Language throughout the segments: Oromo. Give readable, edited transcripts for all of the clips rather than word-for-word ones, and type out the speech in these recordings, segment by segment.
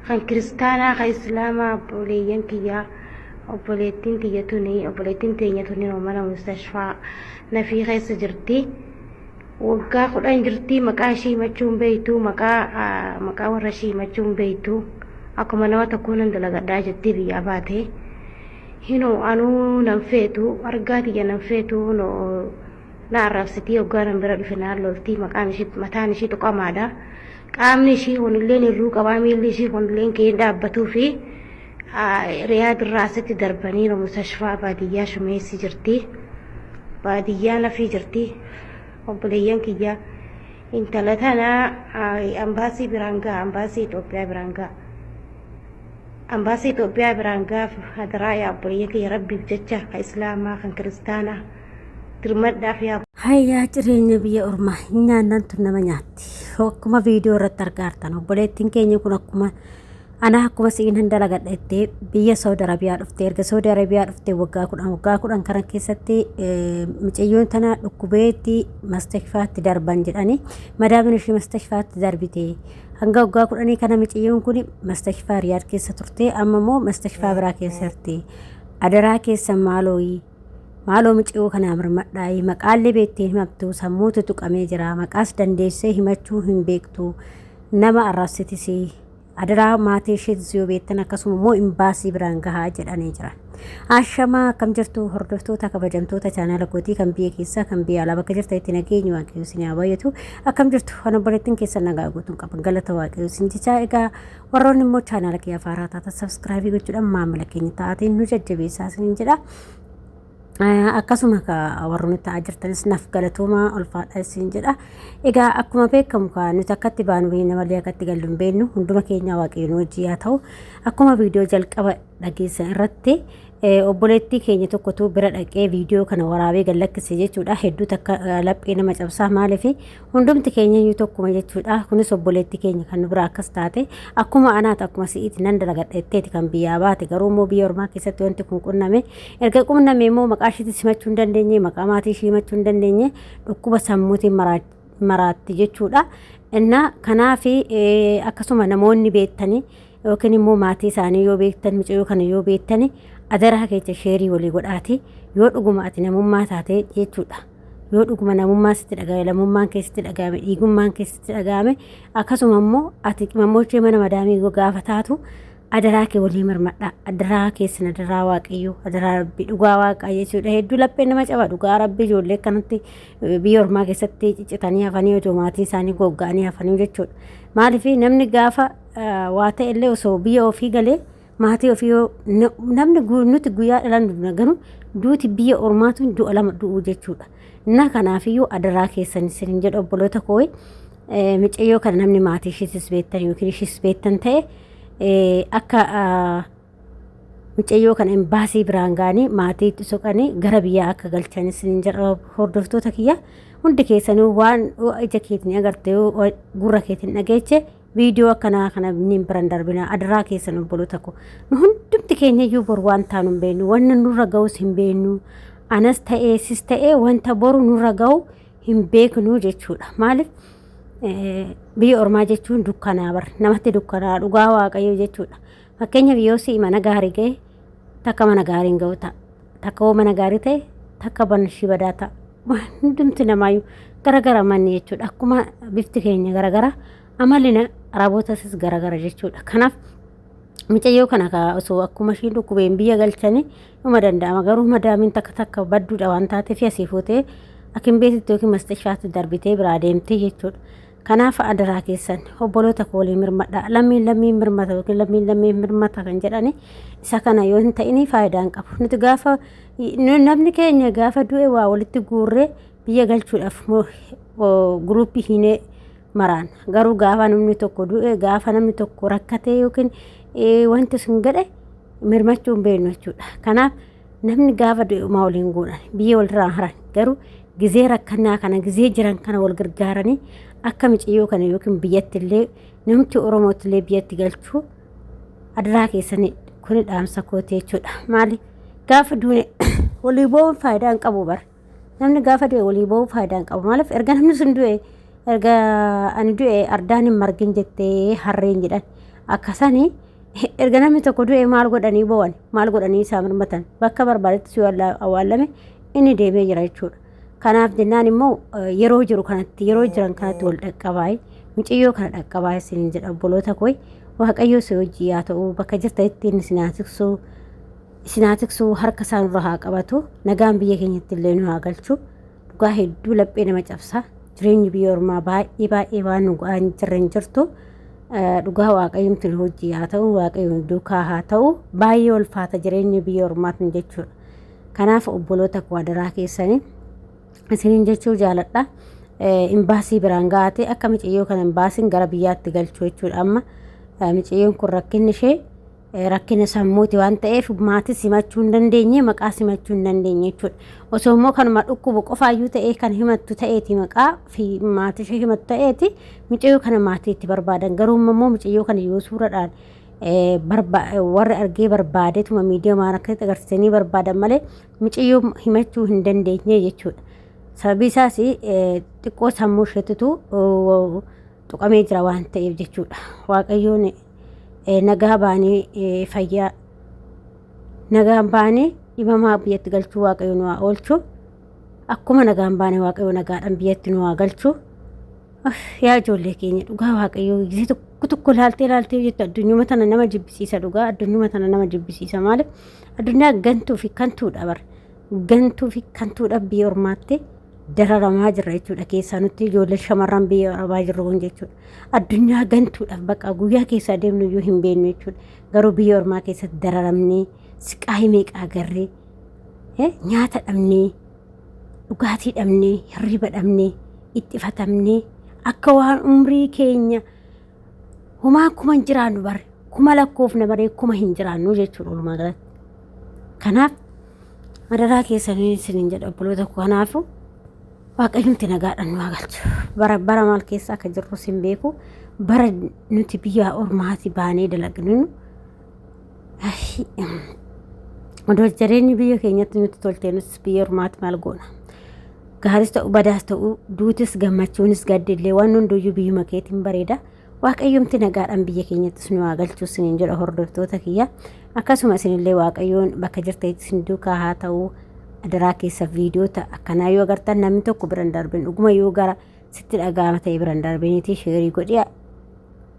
kan kiristaanaa kan islaamaa obboleeyyan kiyyaa obboleettiin kiyya tuni obboleettiin teenya tuni mana mustashfaa nafii keessa jirti. Waggaa 10 jirti. Maqaa ishii himachuun beektu maqaa warra ishii himachuun beektu akkuma nama tokko nan dalagadhaa jettee biyyaa baate. Hinoo anuu nan feetu argaa kiyya nan feetu na arrabsitii waggaa nan bira dhufe na loltii mataan ishii tuqamaadha. Qaamni ishii hunilleen irruu qabaa miilli ishii hunilleen kee dhaabbatuu fi riyaad irraa asitti darbanii mustashfaa baadiyyaa shumeessi jirti. Baadiyyaa nafii jirti. Obboleeyyan kiyya intala tana ambaasii biraan ga'a ambaasii Itoophiyaa biraan ga'a. Ambaasii Itoophiyaa biraan ga'a hadaraa yaa obboleeyyan kiyya rabbiif jecha kan islaamaa kan kiristaanaa dirmadhaaf yaa. Hayyaa jireenya biyya ormaa nyaannan tun nama nyaatti. Akkuma viidiyoo irratti argaartan obboleettiin keenya kun akkuma siin hin dalagadhettee biyya Saudi Arabiyaa dhufte. Erga Saudi Arabiyaa dhufte waggaa 10 kana keessatti miciyyoon tana dhukkubeetti mustashfaatti darban jedhani madaamin ishii mustashfaatti darbite. Hanga waggaa 10 kana miciyyoon kun mustashfaa Riyaad keessa turte. Amma immoo mustashfaa biraa keessa jirti. Adaraa keessa maaloo miciyoo kana mirmadhaa'ii maqaallee beektee himamtu sammuutu tuqamee jira. Maqaas dandeessee himachuu hin beektu. Nama arrabsitisii. Adaraa maatii isheetis yoo beektan akkasuma immoo imbaasii biraan gahaa jedhanii jiran. Ashamaa akkam jirtu hordoftoota kabajamtoota chaanaala kootii kan biyya keessaa kan biyya alaa bakka jirtanitti nageenya waaqayyoo isin haa baay'atu. Akkam jirtu kana obboleettiin keessan nagaa guutuun qaban galata waaqayyoo isin jechaa. Egaa warroonni immoo chaanaala kiyya faaraa taatan sabskiraaybii gochuudhaan maamila keenya ta'aatiin nu jajjabeessaa isin jedha. Akkasuma warroonni ta'aa jirtanis naaf galatooma ulfaadha isin jedha. Egaa akkuma beekamu nuti akkatti baanu malee akkatti gallu hin beeknu hunduma keenya waaqayyoon hojii haa ta'u. Akkuma viidiyoo jalqaba dhageessan irratti obboleettii keenya tokkotu bira dhaqee viidiyoo kana waraabee gallakkise jechuudha. Hedduu takka laphee nama cabsaa maaliif hundumti keenya iyyuu tokkuma jechuudha. Kunis obboleettii keenya kan nu bira akkas taate akkuma anaati akkuma si'iiti nan dalagadheetteeti kan biyyaa baate. Garuu immoo biyya ormaa keessatti wanti kun qunname erga qunname immoo maqaa ishiitti himachuu hin dandeenye maqaa maatii ishii himachuu hin dandeenye dhukkuba sammuutiin maraatti jechuudha. Inna kanaaf akkasuma namoonni beektanii yookiin immoo maatii isaanii yoo beektan miciyoo kana yoo beektanii adaraa keessa sheerii walii godhaati yoo dhuguma ati namummaa taate jechuudha. Yoo dhuguma namummaa sitti dhagahame lammummaan keessatti dhagahame dhiigummaan keessatti dhagahame akkasuma immoo ati mammochee mana madaamii gaafa taatu adaraa kee walii mirmadhaa. Adaraa keessan adaraa waaqayyoo adaraa rabbii dhugaa waaqaa jechuudha. Hedduu laphee nama caba dhugaa rabbii ijoollee kanatti biyya ormaa keessatti ciccitanii hafanii otoo maatii isaanii gogga'anii hafanii jechuudha. Maaliif namni gaafa waa ta'e illee osoo biyya ofii galee maatii ofii namni nuti guyyaa dhalan garuu duuti biyya ormaatu du'a lama du'u jechuudha. Inna kanaafiyyuu adaraa keessan isin jedhu obboloota koo miciyoo kana namni maatii ishiis beektan yookiin ishiis beektan ta'e akka miciyoo kana imbaasii biraan gaanii maatii soqanii gara biyyaa akka galchan isin jedhu hordoftoota kiyya hundi keessanuu waan ija keetiin agarte gurra keetiin dhageeche viidiyoo akkana kana niin biran darbina adaraa keessan obboloota koo nu hundumti keenya iyyuu bor waan taanu hin beeknu wanna nurra ga'us hin beeknu anas ta'ee sis ta'ee wanta boru nurra ga'u hin beeknu jechuudha. Maaliif biyya ormaa jechuun dukkanaa bar namatti dukkanaa dhugaa waaqayyoo jechuudha. Fakkeenyaaf yoo si mana gaarii ga'e takka mana gaarii hin ga'u ta'a takka mana gaarii ta'e takka banashii badaa ta'a hundumti namaayyuu garagara manni jechuudha. Akkuma bifti keenya garagara amalina rabootasis garagara jechuudha. Kanaaf miciyoo kana osoo akkuma ishiin dhukkubeen biyya galchanii uma danda'ama. Garuu madaamiin takka badduudha waan taateef asii fuutee akin beetitti yookiin mustashfaatti darbitee biraa deemtee jechuudha. Kanaaf adaraa keessan obboloota koo waliin mirmadhaa. Lammiin mirmata yookiin lammiin mirmata kan jedhani isa kana yoo hin ta'ini faayidaa hin qabu. Nuti gaafa namni keenya gaafa du'e waa walitti guurree biyya galchuudhaaf guruuppii hinee maraan. Garuu gaafa namni tokko du'e gaafa namni tokko rakkatee yookiin wanti sun gadhe mirmachuu hin beeknu jechuudha. Kanaaf namni gaafa du'e maa waliin godhan biyya walirraa haran garuu gizee rakkannaa kana gizee jiran kana wal gargaaranii akka miciyoo kana yookiin biyyatti illee namti Oromootti illee biyyatti galchuu adaraa keessanii kuni dhaamsa kootee jechuudha. Maali gaafa du'e walii bo'uun faayidaa hin qabu bara. Namni gaafa du'e walii bo'uu faayidaa hin qabu. Maaliif erga namni sun du'e erga ani du'e ardaan hin margin jettee harreen jedhan akkasanii erga namni tokko du'e maal godhanii bo'an maal godhanii isaa mirmatan bakka barbaadetti si awwaalame inni deemee jira jechuudha. Kanaaf jennaan immoo yeroo jiru kanatti yeroo jiran kanatti wal dhaqqabaay mucayyoo kana dhaqqabaay isiniin jedha obboloota koo waaqayyo si hojii haa ta'u bakka jirtanitti isinaatiksu harka isaanirra haa qabatu nagaan biyya keenyatti illee nu haa galchu dhugaa hedduu laphee nama cabsa jireenyi biyya ormaa baay'ee waan nu go'an jirren jirtu dhugaa waaqayyomti hojii haa ta'u waaqayyoon duukaa haa ta'u baay'ee ulfaata jireenyi biyya ormaatiin jechuudha. Kanaaf obboloota koo adaraa keessanii isiniin jechuu jaaladha. Imbaasii biraan gaate akka mucayyoo kana imbaasiin gara biyyaatti galchuu jechuudha. Amma mucayyoon kun rakkinni ishee rakkina sammuuti waan ta'eef maatii simachuu hin dandeenye maqaa simachuu hin dandeenye jechuudha. Osoo immoo kanuma dhukkubu qofaayyuu ta'ee kan himattu ta'eeti maqaa fi maatii ishee himattu ta'eeti mucayyoo kana maatii itti barbaadan garuu immoo mucayyoo kana yoo suuraadhaan warri argee barbaadeetuma miidiyaa maan akkasitti agarsiisanii barbaadan malee mucayyoo himachuu hin dandeenye jechuudha. Sababii isaas xiqqoo sammuu isheetitu tuqamee jira waan ta'eef jechuudha. Waaqayyoon nagaa baanii fayyaa nagaan baanii dhibamaa biyyatti galchuu waaqayyo nu haa oolchu akkuma nagaan baanii waaqayyo nagaadhaan biyyatti nu haa galchu. Yaa ijoollee keenya dhugaa waaqayyo gisee tokko laaltee jettu addunyuma tana nama jibbisiisa dhugaa addunyuma tana nama jibbisiisa maaliif addunyaa gantuu fi kantuudha bar gantuu fi kantuudha biyya ormaatti dararamaa jirra jechuudha. Keessaa nutti ijoollee shamarran biyya arabaa jirru kun jechuudha. Addunyaa gantuudhaaf bakka guyyaa keessaa deemnu iyyuu hin beeknu jechuudha. Garuu biyya ormaa keessatti dararamnee siqaayii meeqaa agarree nyaata dhabnee dhugaatii dhabnee hirriba dhabnee itti fatamnee akka waan umrii keenya humaa kuma hin jiraannu bare kuma lakkoofna bare kuma hin jiraannu jechuudha walumaa galatti. Kanaaf madaraa keessanii isiniin jedha obboloota koo kanaafu waaqayyoomti nagaadhaan nu haa galchu. Bara maal keessa akka jirru sin beeku bara nuti biyya ormaati baanee dalagnu odoo jireenyi biyya keenyatti nuti tolteenus biyya ormaati maal goona. Gaaris ta'u badaas ta'u duutis gammachuunis gaddillee waan hunduyyuu biyyuma keetiin bareeda. Waaqayyoomti nagaadhaan biyya keenyattis nu haa galchu isiniin jedha hordoftoota kiyya. Akkasuma isinillee waaqayyoon bakka jirtanitti isin duukaa haa ta'u adaraa keessa viidiyoota akkanaa yoo agartan namni tokko biraan darbin dhuguma yoo gara sitti dhaga'ama ta'e biraan darbiniiti sheerii godhiya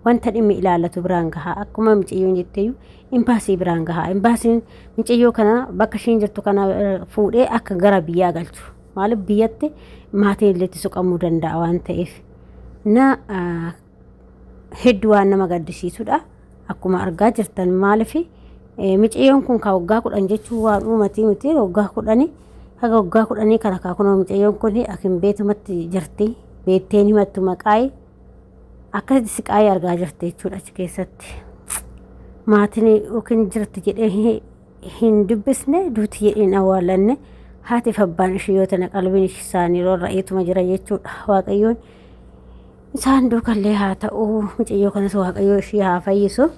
wanta dhimmi ilaallatu biraan gahaa akkuma mucayyoon jetteeyyuu imbaasii biraan gahaa imbaasiin mucayyoo kana bakka ishiin jirtu kana fuudhee akka gara biyyaa galchu maaliif biyyatti maatiin illee itti suqamuu danda'a waan ta'eef hedduu waan nama gaddisiisudha akkuma argaa jirtan maaliif mucayyoon kun ka waggaa 10 jechuun waan uumatii miti waggaa 10 haga waggaa 10 kana ka kunoo mucayyoon kun akin beetumatti jirti beetteen himattu maqaay akkasitti siqaayii argaa jirti jechuudha achi keessatti maatiin yookiin jirti jedhee hin dubbisne duuti jedheen awwaalanne haati fi abbaan ishee yoo tana qalbiin isaanii rarra'eetuma jira jechuudha. Waaqayyoon isaan duukallee haa ta'u mucayyoo kanas waaqayyoo ishee haa fayyisu.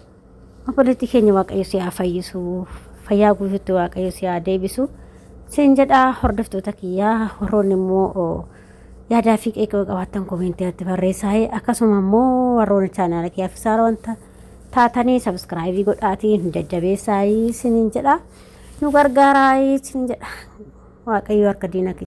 Obboleettii keenya waaqayyo si haa fayyisu fayyaa guutuutti waaqayyo si haa deebisu siin jedha hordoftoota kiyyaa warroonni immoo yaadaa fi qeeqoo qabaattan koomentiiratti barreessaa akkasuma immoo warroonni chaanaala kiyyaaf isaara wanta taatanii sabskraayibii godhaatii nu jajjabeessaa siin jedha nu gargaaraa siin jedha waaqayyo harka diina